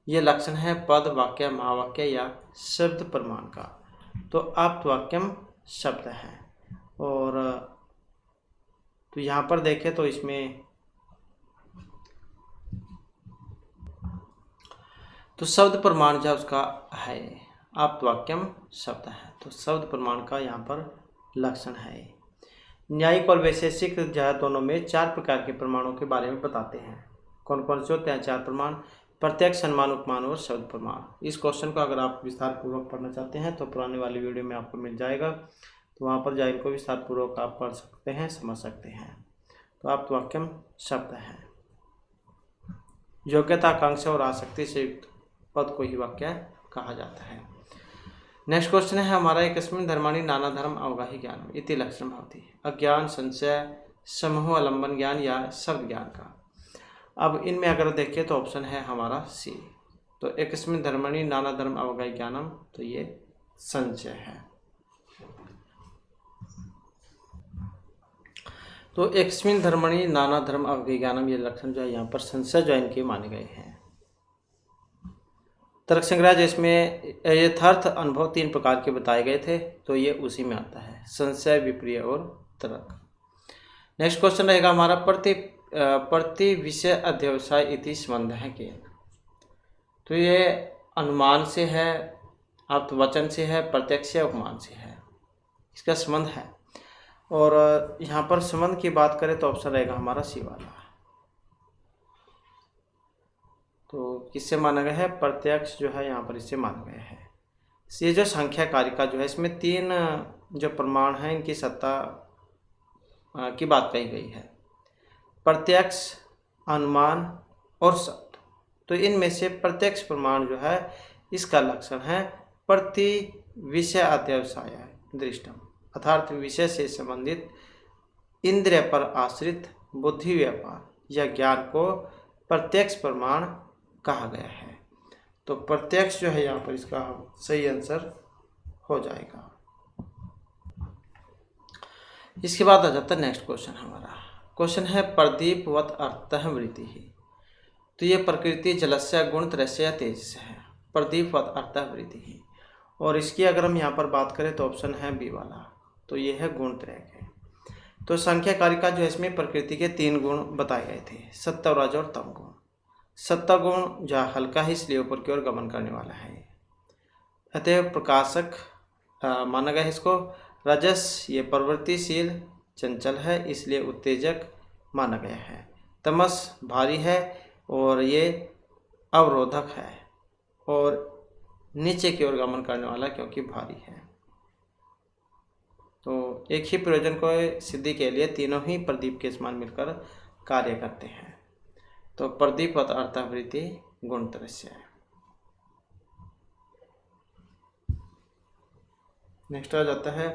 ये लक्षण है पद, वाक्य, महावाक्य या शब्द प्रमाण का। तो आप्तवाक्यम शब्द है। और तो यहाँ पर देखें तो इसमें तो शब्द प्रमाण जो उसका है आप्तवाक्यम शब्द है। तो शब्द प्रमाण का यहाँ पर लक्षण है। न्यायिक और वैशेषिक जो दोनों में 4 प्रकार के प्रमाणों के बारे में बताते हैं। कौन कौन से होते हैं 4 प्रमाण? प्रत्यक्ष, अनुमान, उपमान और शब्द प्रमाण। इस क्वेश्चन को अगर आप विस्तार पूर्वक पढ़ना चाहते हैं तो पुराने वाली वीडियो में आपको मिल जाएगा, तो वहाँ पर जाए इनको विस्तार पूर्वक आप पढ़ सकते हैं, समझ सकते हैं। तो आप्तवाक्यम शब्द है। योग्यता, आकांक्षा और आसक्ति से युक्त पद को ही वाक्य कहा जाता है। नेक्स्ट क्वेश्चन है हमारा एकस्मिन् धर्माणि नाना धर्म अवगाही ज्ञान इति लक्षण भवति। अज्ञान, संशय, समूह अवलंबन ज्ञान या शब्द ज्ञान का। अब इनमें अगर देखें तो ऑप्शन है हमारा सी। तो एकस्मिन् धर्माणि नाना धर्म अवगाही ज्ञानम, तो ये संशय है। तो एकस्मिन् धर्माणि नाना धर्म अवगाही ज्ञानम ये लक्षण जो है यहाँ पर संशय जो इनके माने गए हैं। तर्क संग्रह जिसमें यथार्थ अनुभव 3 प्रकार के बताए गए थे, तो ये उसी में आता है, संशय, विपर्य और तर्क। नेक्स्ट क्वेश्चन रहेगा हमारा प्रति विषय अध्यवसाय इति संबंध है के। तो ये अनुमान से है, आप्तवचन से है, प्रत्यक्ष या उपमान से है, इसका संबंध है। और यहाँ पर संबंध की बात करें तो ऑप्शन रहेगा हमारा सी वाला। तो किससे माना गया है? प्रत्यक्ष जो है यहाँ पर इससे माना गया है। ये जो संख्या कारिका जो है इसमें 3 जो प्रमाण हैं इनकी सत्ता की बात कही गई है, प्रत्यक्ष, अनुमान और शब्द। तो इनमें से प्रत्यक्ष प्रमाण जो है इसका लक्षण है प्रति विषय अध्यवसाय दृष्टम, अर्थात विषय से संबंधित इंद्रिय पर आश्रित बुद्धि व्यापार या ज्ञान को प्रत्यक्ष प्रमाण कहा गया है। तो प्रत्यक्ष जो है यहाँ पर इसका सही आंसर हो जाएगा। इसके बाद आ जाता है नेक्स्ट क्वेश्चन हमारा। क्वेश्चन है प्रदीपवत अर्थः वृत्ति ही। तो ये प्रकृति जलस्य गुणत्रयस्य या तेजस्य है। प्रदीपवत अर्थः वृत्ति ही। और इसकी अगर हम यहाँ पर बात करें तो ऑप्शन है बी वाला। तो ये है गुणत्रय के। तो संख्या कारिका जो है इसमें प्रकृति के 3 गुण बताए गए थे, सत्व, रज और तम गुण। सत्व गुण जो हल्का है इसलिए ऊपर की ओर गमन करने वाला है, अतः प्रकाशक माना गया है इसको। रजस ये प्रवृत्तिशील चंचल है इसलिए उत्तेजक माना गया है। तमस भारी है और ये अवरोधक है और नीचे की ओर गमन करने वाला क्योंकि भारी है। तो एक ही प्रयोजन को सिद्धि के लिए तीनों ही प्रदीप के समान मिलकर कार्य करते हैं। तो प्रदीप अर्थावृत्ति गुणत्रयस्य है। नेक्स्ट आ जाता है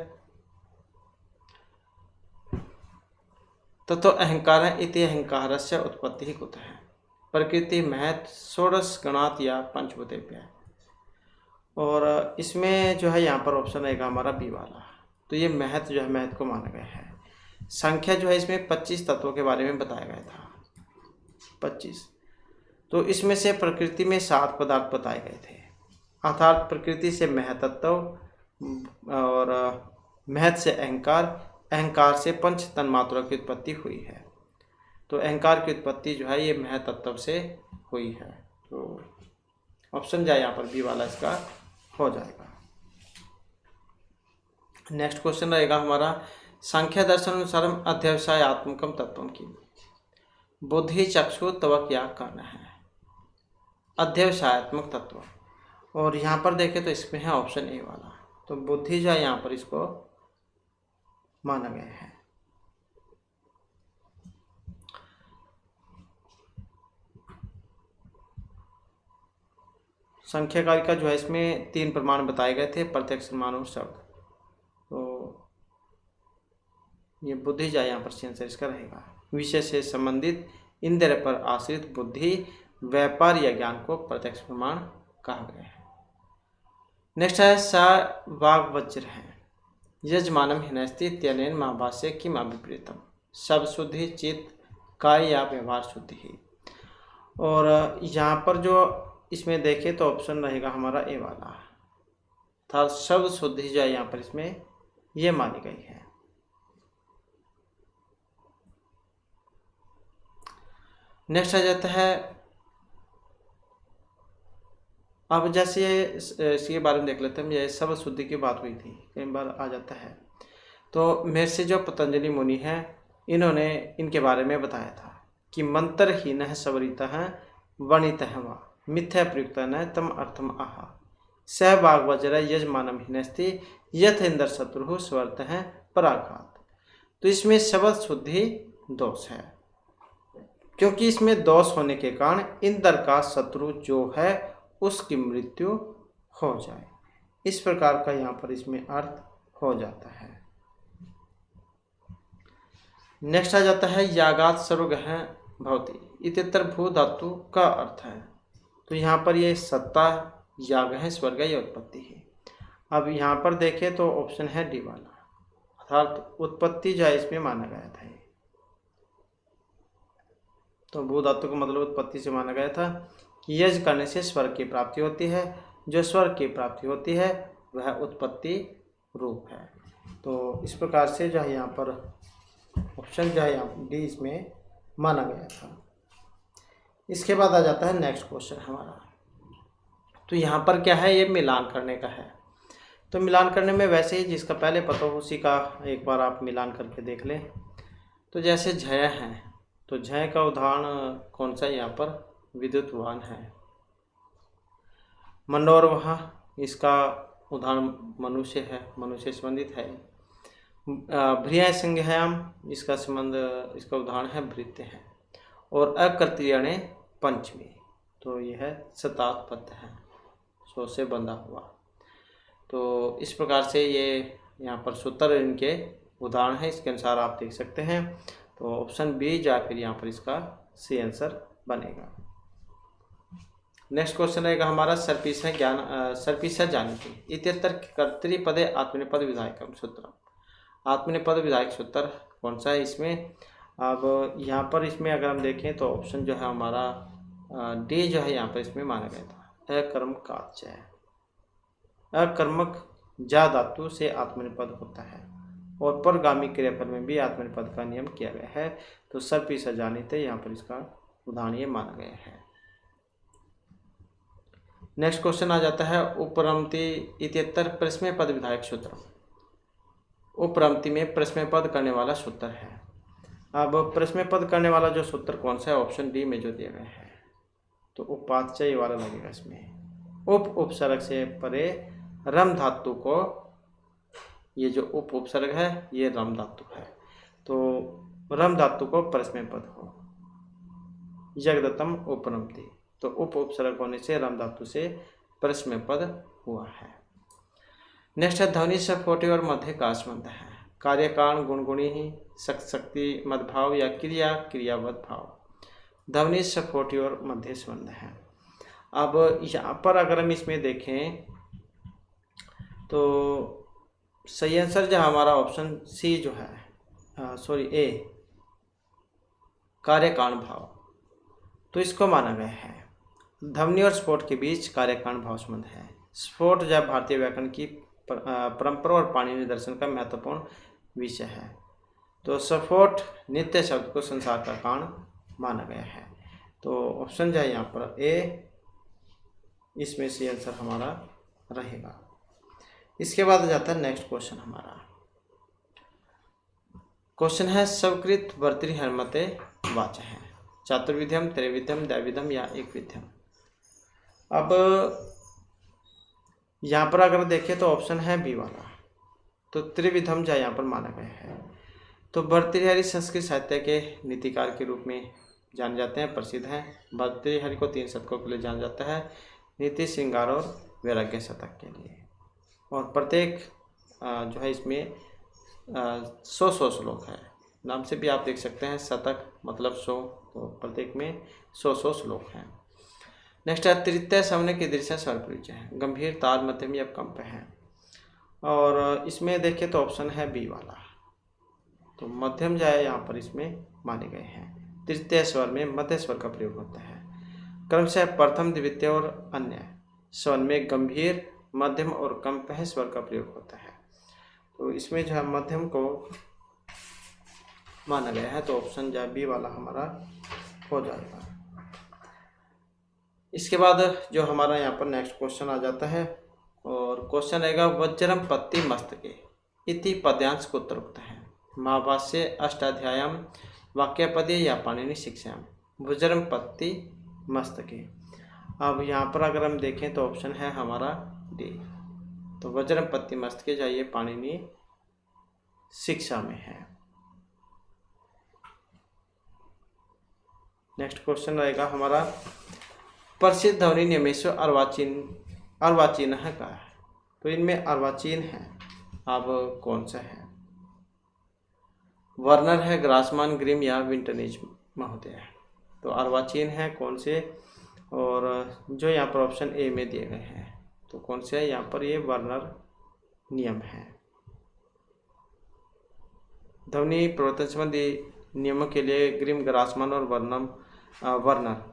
ततो अहंकार इति अहंकारस्य उत्पत्ति कुतः प्रकृति महत् षोडश गणात या पंचभूतेभ्यः। और इसमें जो है यहाँ पर ऑप्शन रहेगा हमारा बी वाला। तो ये महत्व जो है महत्व को माना गया है। संख्या जो है इसमें 25 तत्वों के बारे में बताया गया था, 25। तो इसमें से प्रकृति में 7 पदार्थ बताए गए थे, अर्थात प्रकृति से महतत्व और महत से अहंकार, अहंकार से पंच तन्मात्रा की उत्पत्ति हुई है। तो अहंकार की उत्पत्ति जो है ये महतत्व से हुई है। तो ऑप्शन जाए यहाँ पर बी वाला इसका हो जाएगा। नेक्स्ट क्वेश्चन रहेगा हमारा सांख्य दर्शन अनुसार अध्यवसायात्मकम तत्वम की बुद्धि चक्षु त्वक या कर्ण है अध्यवसायात्मक तत्व। और यहाँ पर देखें तो इसमें है ऑप्शन ए वाला। तो बुद्धि जो है यहाँ पर इसको माना गया है। संख्याकारिका जो है इसमें 3 प्रमाण बताए गए थे, प्रत्यक्ष प्रमाण और शब्द। तो ये बुद्धि जो है यहाँ पर आंसर इसका रहेगा। विषय से संबंधित इंद्रिय पर आश्रित बुद्धि व्यापार या ज्ञान को प्रत्यक्ष प्रमाण कहा गया है। नेक्स्ट है स वाग वज्र है यजमानम हिनस्ति त्यनेन महाभाष्य किम अभिप्रेतम सब शुद्धि चित्त काय या व्यवहार शुद्धि ही। और यहाँ पर जो इसमें देखें तो ऑप्शन रहेगा हमारा ए वाला, अर्थात शब्द शुद्धि जो है यहाँ पर इसमें ये मानी गई है। नेक्स्ट आ जाता है, अब जैसे इसके बारे में देख लेते हैं। ये शब्द शुद्धि की बात हुई थी, कई बार आ जाता है। तो मेरे से जो पतंजलि मुनि हैं इन्होंने इनके बारे में बताया था कि मंत्रहीन है सवरितः वणितः वा मिथ्या प्रयुक्त न तम अर्थम आहा सह बाग वज्र यजमानम हिनस्ति यथ इंद्र शत्रु स्वर्त है पराघात। तो इसमें शब्द शुद्धि दोष है, क्योंकि इसमें दोष होने के कारण इंद्र का शत्रु जो है उसकी मृत्यु हो जाए, इस प्रकार का यहाँ पर इसमें अर्थ हो जाता है। नेक्स्ट आ जाता है यागात सर्वगह भवति इत्यत्र भू धातु का अर्थ है। तो यहाँ पर ये सत्ता याग है, स्वर्ग या उत्पत्ति है। अब यहाँ पर देखें तो ऑप्शन है डी वाला, अर्थात उत्पत्ति जो है इसमें माना गया था। तो भू धातु का मतलब उत्पत्ति से माना गया था कि यज्ञ करने से स्वर्ग की प्राप्ति होती है, जो स्वर्ग की प्राप्ति होती है वह उत्पत्ति रूप है। तो इस प्रकार से जो है यहाँ पर ऑप्शन जो है यहाँ डी इसमें माना गया था। इसके बाद आ जाता है नेक्स्ट क्वेश्चन हमारा। तो यहाँ पर क्या है, ये मिलान करने का है। तो मिलान करने में वैसे ही जिसका पहले पता हो उसी का एक बार आप मिलान करके देख लें। तो जैसे झय है, तो झय का उदाहरण कौन सा यहाँ पर विद्युत वाहन है। मंडोरवह इसका उदाहरण मनुष्य है, मनुष्य संबंधित है। भ्रिया संज्ञायाम इसका संबंध, इसका उदाहरण है भृत्य है। और अकर्तृयणे पंचमी, तो यह है शतात पद है, सो से बंधा हुआ। तो इस प्रकार से ये यहाँ पर सूत्र इनके उदाहरण है, इसके अनुसार आप देख सकते हैं। तो ऑप्शन बी या फिर यहाँ पर इसका सी आंसर बनेगा। नेक्स्ट क्वेश्चन रहेगा हमारा सर्पिस है ज्ञान सर्पिस जानती इत्यत्र कर्तृपदे आत्मनेपद विधायकम सूत्र। आत्मनेपद विधायक सूत्र कौन सा है इसमें। अब यहाँ पर इसमें अगर हम देखें तो ऑप्शन जो है हमारा डी जो है यहाँ पर इसमें माना गया था। अकर्मकाच है, अकर्मक जा धातु से आत्मनेपद होता है और परगामी क्रियापद में भी आत्मनेपद का नियम किया गया है। तो सर्पिस जानीते यहाँ पर इसका उदाहरण ये माना गया है। नेक्स्ट क्वेश्चन आ जाता है उपरमति इत्यत्र प्रश्न पद विधायक सूत्र। उपरमति में प्रश्न पद करने वाला सूत्र है। अब प्रश्न में पद करने वाला जो सूत्र कौन सा है, ऑप्शन डी में जो दिया गया है, तो उपाच्य वाला लगेगा इसमें। उपसर्ग से परे रम धातु को, ये जो उपसर्ग है ये रम धातु है, तो रम धातु को प्रश्न पद हो, जगदत्तम उपनमति, तो उपसर्ग होने से रम धातु से प्रश्न पद हुआ है। नेक्स्ट है ध्वनि सफोटी और मध्य का संबंध है। कार्य कारण गुणगुणी ही, शक्ति मदभाव या क्रिया क्रियावत भाव। ध्वनि सफोटी और मध्य संबंध है। अब यहाँ पर अगर हम इसमें देखें तो सही आंसर जो हमारा ऑप्शन सी जो है, ए, कार्य कारण भाव, तो इसको माना गया है। ध्वनि और स्फोट के बीच कार्य कारण भाव संबंध है। स्फोट जब भारतीय व्याकरण की परंपरा और पाणिनि दर्शन का महत्वपूर्ण विषय है, तो स्फोट नित्य शब्द को संसार का कारण माना गया है, तो ऑप्शन जो है यहाँ पर ए, इसमें से आंसर हमारा रहेगा। इसके बाद जाता है नेक्स्ट क्वेश्चन हमारा। क्वेश्चन है सवकृत भर्तृहर्मते वाच्य है, चातुर्विध्यम, त्रिविध्यम, द्विविध्यम या एक विध्यम। अब यहाँ पर अगर देखें तो ऑप्शन है बी वाला, तो त्रिविधम जो यहाँ पर माना गया है। तो भर्तृहरि संस्कृत साहित्य के नीतिकार के रूप में जाने जाते हैं, प्रसिद्ध हैं। भर्तृहरि को 3 शतकों के लिए जाना जाता है, नीति, श्रृंगार और वैराग्य शतक के लिए, और प्रत्येक जो है इसमें 100 श्लोक है। नाम से भी आप देख सकते हैं, शतक मतलब 100, तो प्रत्येक में 100 श्लोक हैं। नेक्स्ट है तृतीय सवर्ण की दृश्य स्वर परिचय है, गंभीर, तार, मध्यम या कंप है, और इसमें देखें तो ऑप्शन है बी वाला, तो मध्यम जो है यहाँ पर इसमें माने गए हैं। तृतीय स्वर में मध्य स्वर का प्रयोग होता है। क्रमशः प्रथम, द्वितीय और अन्य स्वर में गंभीर, मध्यम और कंप स्वर का प्रयोग होता है, तो इसमें जो है मध्यम को माना गया है, तो ऑप्शन जो है बी वाला हमारा हो जाएगा। इसके बाद जो हमारा यहाँ पर नेक्स्ट क्वेश्चन आ जाता है, और क्वेश्चन रहेगा वज्रम पत्ति मस्तके इति पद्यांश कुत्र उक्त है, महाभाष्य अष्टाध्यायम, वाक्यपदीय या पाणिनि शिक्षायाम। वज्रम पत्ति मस्तके, अब यहाँ पर अगर हम देखें तो ऑप्शन है हमारा डी, तो वज्रम पत्ति मस्तके जाइए पाणिनि शिक्षा में है। नेक्स्ट क्वेश्चन रहेगा हमारा प्रसिद्ध ध्वनि नियमेश्वर अर्वाचीन है का है, तो इनमें अर्वाचीन है, अब कौन सा है? वर्नर है, ग्रासमान, ग्रिम या विंटरनिज महोदय, तो अर्वाचीन है कौन से, और जो यहाँ पर ऑप्शन ए में दिए गए हैं, तो कौन से है यहाँ पर, ये वर्नर नियम है। ध्वनि प्रवर्तन संबंधी नियमों के लिए ग्रिम, ग्रासमान और वर्नर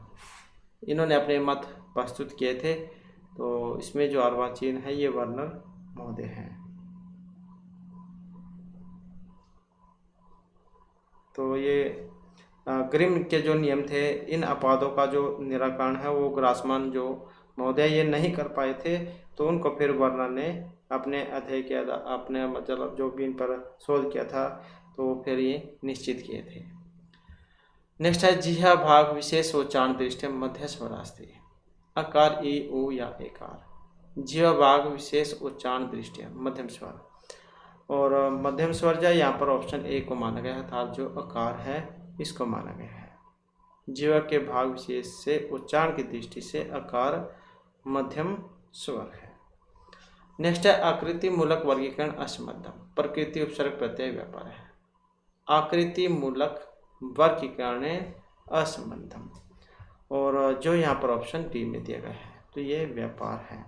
इन्होंने अपने मत प्रस्तुत किए थे, तो इसमें जो अर्वाचीन है ये वर्नर महोदय हैं। तो ये ग्रिम के जो नियम थे, इन अपवादों का जो निराकरण है वो ग्रासमान जो महोदय ये नहीं कर पाए थे, तो उनको फिर वर्नर ने अपने अध्यय किया, अपने मतलब जो भी इन पर शोध किया था, तो फिर ये निश्चित किए थे। नेक्स्ट है जिह्वा भाग विशेष उच्चारण दृष्टि मध्य स्वरास्त्री, अकार, ई, उ या एकार। जिह्वा भाग विशेष उच्चारण दृष्टि मध्यम स्वर, और मध्यम स्वर जो यहाँ पर ऑप्शन ए को माना गया है, अर्थात जो अकार है इसको माना गया है। जिह्वा के भाग विशेष से उच्चारण की दृष्टि से अकार मध्यम स्वर है। नेक्स्ट है आकृति मूलक वर्गीकरण असमध्यम, प्रकृति उपसर्ग प्रत्यय व्यापार है। आकृति मूलक वर्गीकरण असंबंधम, और जो यहाँ पर ऑप्शन डी में दिया गया है, तो ये व्यापार है।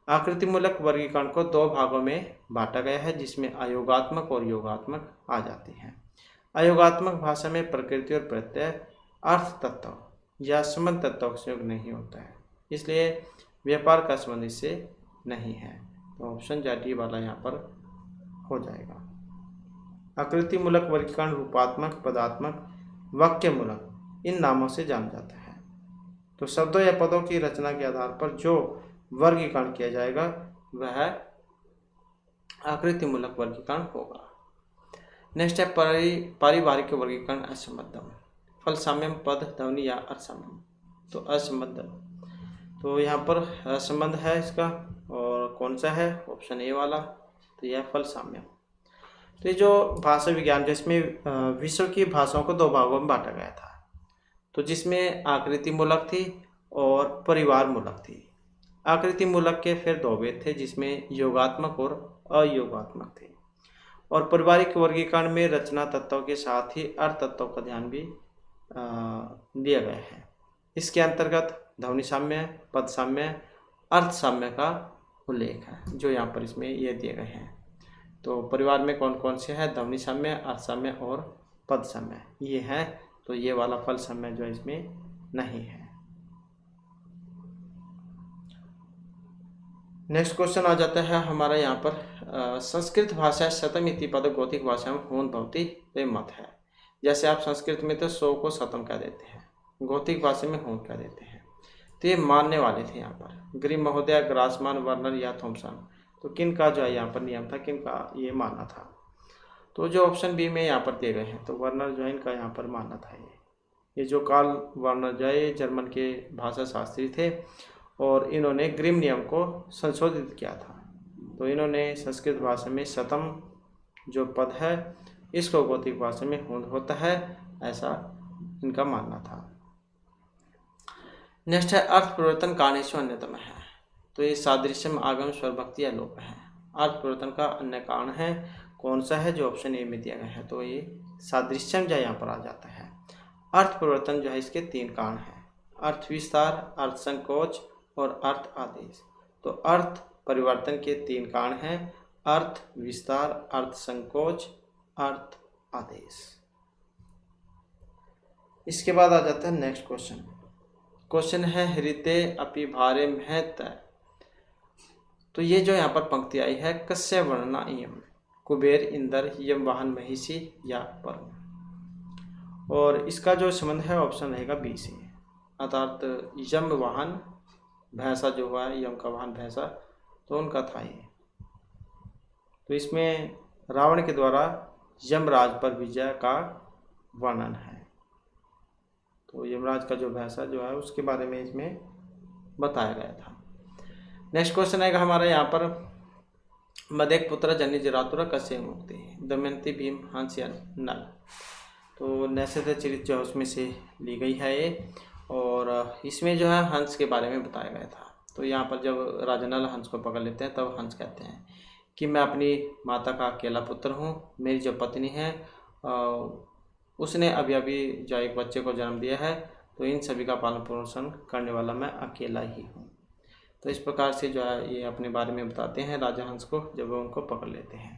आकृति मूलक वर्गीकरण को 2 भागों में बांटा गया है, जिसमें अयोगात्मक और योगात्मक आ जाती हैं। अयोगात्मक भाषा में प्रकृति और प्रत्यय अर्थ तत्व या संबंध तत्व का संयोग नहीं होता है, इसलिए व्यापार का संबंध इससे नहीं है, तो ऑप्शन डी वाला यहाँ पर हो जाएगा। आकृति मूलक वर्गीकरण रूपात्मक, पदात्मक, वाक्य मूलक इन नामों से जाना जाता है। तो शब्दों या पदों की रचना के आधार पर जो वर्गीकरण किया जाएगा वह आकृति मूलक वर्गीकरण होगा। नेक्स्ट है पारिवारिक वर्गीकरण असंबद्ध। फल साम्यम, पद, ध्वनि या अर्थ साम्यम। तो असंबद्ध, तो यहाँ पर असंबंध है इसका, और कौन सा है? ऑप्शन ए वाला, तो यह फल साम्यम। तो ये जो भाषा विज्ञान जिसमें विश्व की भाषाओं को 2 भागों में बांटा गया था, तो जिसमें आकृति मूलक थी और परिवार मूलक थी। आकृति मूलक के फिर 2 भेद थे, जिसमें योगात्मक और अयोगात्मक थे। और पारिवारिक वर्गीकरण में रचना तत्वों के साथ ही अर्थ तत्वों का ध्यान भी दिया गया है। इसके अंतर्गत ध्वनि साम्य, पद साम्य, अर्थ साम्य का उल्लेख है, जो यहाँ पर इसमें ये दिए गए हैं। तो परिवार में कौन कौन से हैं? ध्वनि साम्य, अर्थ साम्य और पद साम्य ये हैं। तो ये वाला फल साम्य जो है इसमें नहीं है। नेक्स्ट क्वेश्चन आ जाता है हमारा यहाँ पर, संस्कृत भाषा शतम इति पद गौतिक भाषा में होन भवति वे मत है। जैसे आप संस्कृत में तो 100 को शतम कह देते हैं, गौतिक भाषा में होन कह देते हैं। तो ये मानने वाले थे यहाँ पर ग्रिम महोदय, ग्रासमान, वर्नर या थॉमसन। तो किन का जो है यहाँ पर नियम था, किन का ये मानना था? तो जो ऑप्शन बी में यहाँ पर दिए गए हैं, तो वर्नर जो है इनका यहाँ पर मानना था। ये जो कार्ल वर्नर जो है जर्मन के भाषा शास्त्री थे, और इन्होंने ग्रिम नियम को संशोधित किया था। तो इन्होंने संस्कृत भाषा में शतम जो पद है इसको गौतिक भाषा में होंद होता है, ऐसा इनका मानना था। नेक्स्ट है अर्थ परिवर्तन कारणेषु अन्यतम है। तो ये सादृश्यम, आगम, स्वरभक्ति या लोप है। अर्थ परिवर्तन का अन्य कारण है, कौन सा है? जो ऑप्शन ए में दिया गया है, तो ये सादृश्यम जो यहाँ पर आ जाता है। अर्थ परिवर्तन जो है इसके 3 कारण हैं, अर्थ विस्तार, अर्थ संकोच और अर्थ आदेश। तो अर्थ परिवर्तन के 3 कारण हैं, अर्थ विस्तार, अर्थ संकोच, अर्थ आदेश। इसके बाद आ जाता है नेक्स्ट क्वेश्चन। क्वेश्चन है हृदय अपि भारे महत। तो ये जो यहाँ पर पंक्ति आई है, कस्य वर्णना इयम, कुबेर, इंद्र, यम वाहन महिषी या वरुण। और इसका जो संबंध है ऑप्शन रहेगा बी से, अर्थात यम वाहन भैंसा जो हुआ है, यम का वाहन भैंसा, तो उनका था ये। तो इसमें रावण के द्वारा यमराज पर विजय का वर्णन है। तो यमराज का जो भैंसा जो है उसके बारे में इसमें बताया गया था। नेक्स्ट क्वेश्चन आएगा हमारा यहाँ पर, मदेक पुत्र जन्य जरातुर कस्य मुक्ति, दमयंती, भीम, हंस या नल। तो नैसर्गिक चरित्र जो है उसमें से ली गई है ये, और इसमें जो है हंस के बारे में बताया गया था। तो यहाँ पर जब राजा नल हंस को पकड़ लेते हैं तब हंस कहते हैं कि मैं अपनी माता का अकेला पुत्र हूँ, मेरी जो पत्नी है उसने अभी अभी जो एक बच्चे को जन्म दिया है, तो इन सभी का पालन पोषण करने वाला मैं अकेला ही हूँ। तो इस प्रकार से जो है ये अपने बारे में बताते हैं राजा हंस को जब वो उनको पकड़ लेते हैं।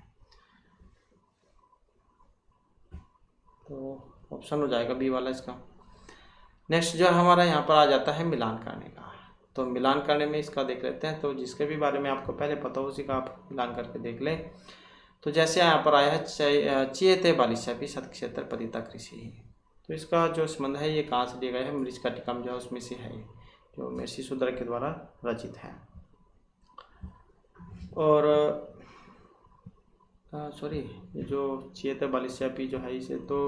तो ऑप्शन हो जाएगा बी वाला इसका। नेक्स्ट जो हमारा यहाँ पर आ जाता है मिलान करने का। तो मिलान करने में इसका देख लेते हैं, तो जिसके भी बारे में आपको पहले पता हो उसी का आप मिलान करके देख लें। तो जैसे यहाँ पर आया है चियते बालिशपी सतक्षेत्र पतिता कृषि। तो इसका जो संबंध है ये कहाँ से दिया गया है? मृच्छकटिकम जो है उसमें से है, जो महर्षि शूद्रक के द्वारा रचित है। और सॉरी, ये जो चियते बालिशपी जो है इसे तो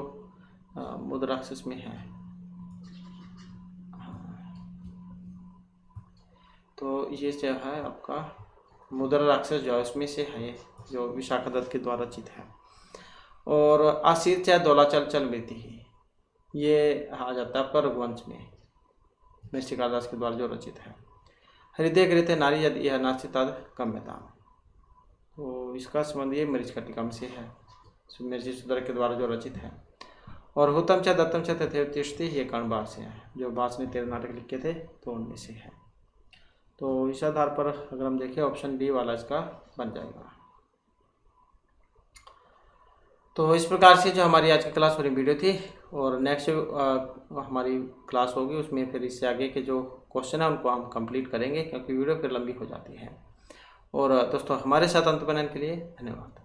मुद्राक्षस में है। तो ये जो है आपका मुद्रा राक्षस जो है उसमें से है, जो विशाखादत्त के द्वारा रचित है। और आशीर चाहे दौला चल चल मृति ही, ये आ जाता है आपका रघुवंश में, महर्षि कालिदास के द्वारा जो रचित है। हृदय गृहते नारी यदि यह नास्ति तद गम्यता। तो इसका संबंध ये मृच्छकटिकम से है, महर्षि शूद्रक के द्वारा जो रचित है। और हुतम च दत्तम च तथेतिष्ठति ये कर्णबार से है, जो भास ने 13 नाटक लिखे थे तो उनमें से है। तो इस आधार पर अगर हम देखें ऑप्शन डी वाला इसका बन जाएगा। तो इस प्रकार से जो हमारी आज की क्लास वाली वीडियो थी, और नेक्स्ट हमारी क्लास होगी उसमें फिर इससे आगे के जो क्वेश्चन है उनको हम कंप्लीट करेंगे, क्योंकि वीडियो फिर लंबी हो जाती है। और दोस्तों हमारे साथ अंत बनाने के लिए धन्यवाद।